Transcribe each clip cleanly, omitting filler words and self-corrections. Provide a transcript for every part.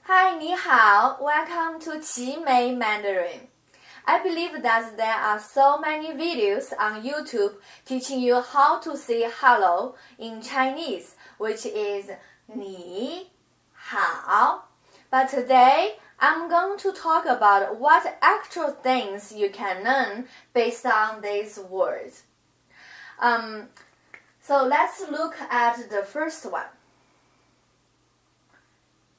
Hi, Ni Hao. Welcome to Qimei Mandarin. I believe that there are so many videos on YouTube teaching you how to say hello in Chinese, which is Ni Hao. But today, I'm going to talk about what actual things you can learn based on these words. So let's look at the first one.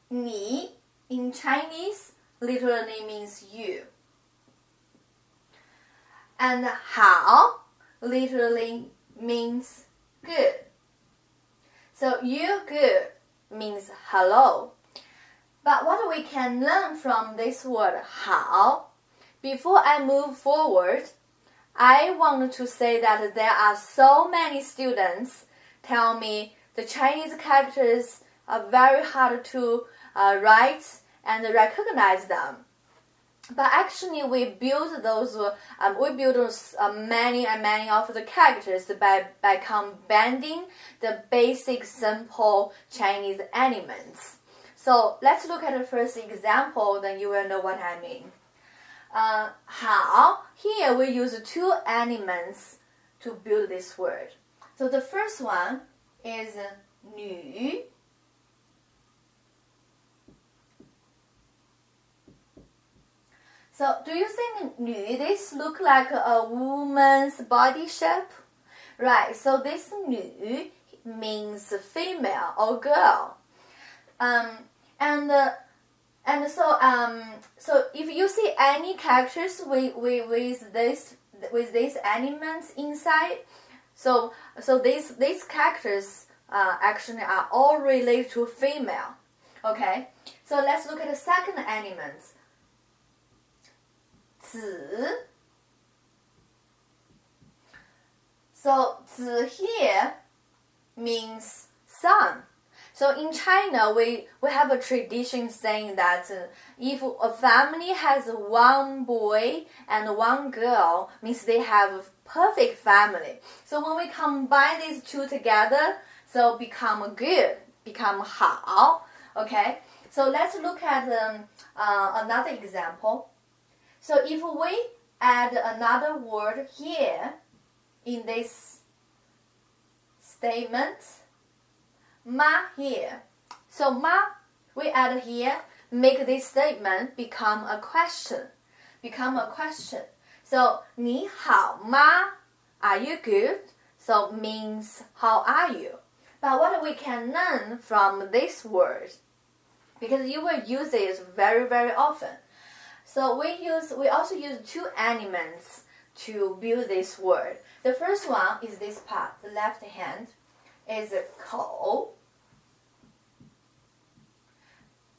Ni in Chinese literally means you. And Hao literally means good. So you good means hello. But what we can learn from this word Hao, before I move forward, I want to say that there are so many students tell me the Chinese characters are very hard to write and recognize them. But actually, we build those. Many of the characters by combining the basic, simple Chinese elements. So let's look at the first example. Then you will know what I mean. How here we use two elements to build this word. So the first one is 女. So do you think 女 this look like a woman's body shape? Right, so this 女 means female or girl. So if you see any characters with these elements inside, so these characters actually are all related to female. Okay, so let's look at the second element. 子. So 子 here means son. So in China, we have a tradition saying that if a family has one boy and one girl, means they have a perfect family. So when we combine these two together, so become good, become 好. Okay, so let's look at another example. So if we add another word here in this statement, ma here. So ma, we add here, make this statement become a question. So 你好吗? Are you good? So means how are you? But what we can learn from this word, because you will use it very, very often. So we also use two elements to build this word. The first one is this part, the left hand, is 口.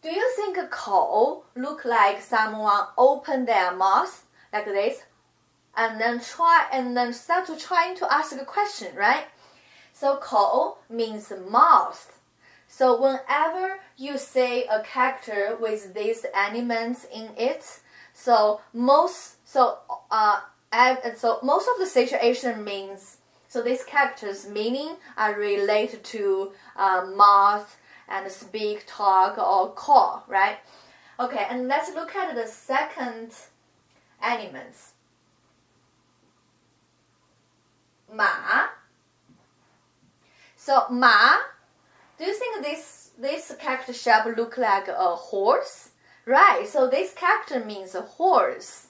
Do you think 口 look like someone open their mouth like this, and then start to trying to ask a question, right? So 口 means mouth. So whenever you say a character with these elements in it, so most of the situation means, so these characters meaning are related to mouth and speak, talk, or call, right? Okay, and let's look at the second elements. 马. So 马. Do you think this character shape look like a horse? Right, so this character means a horse.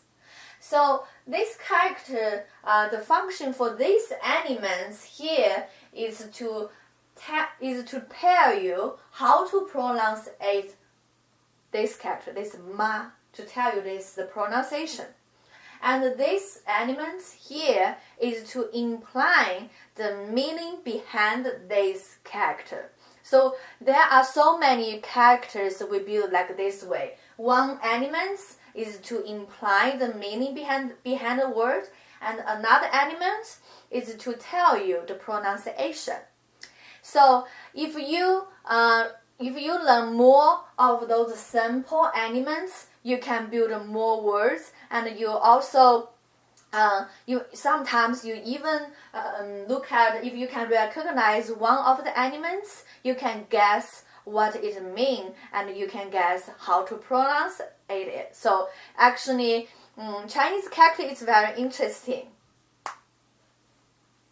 So this character, the function for these elements here is to tell you how to pronounce this character, this ma, to tell you this the pronunciation. And this element here is to imply the meaning behind this character. So there are so many characters we build like this way. One element is to imply the meaning behind the word, and another element is to tell you the pronunciation. So if you learn more of those simple elements, you can build more words, and you also sometimes you even look at, if you can recognize one of the elements, you can guess what it means, and you can guess how to pronounce it. So actually, Chinese character is very interesting.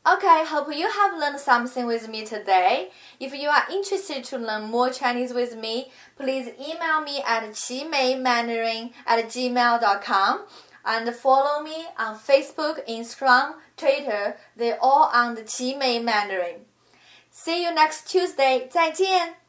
Okay, hope you have learned something with me today. If you are interested to learn more Chinese with me, please email me at qimeimandarin@gmail.com and follow me on Facebook, Instagram, Twitter. They're all on the Qimei Mandarin. See you next Tuesday. 再见。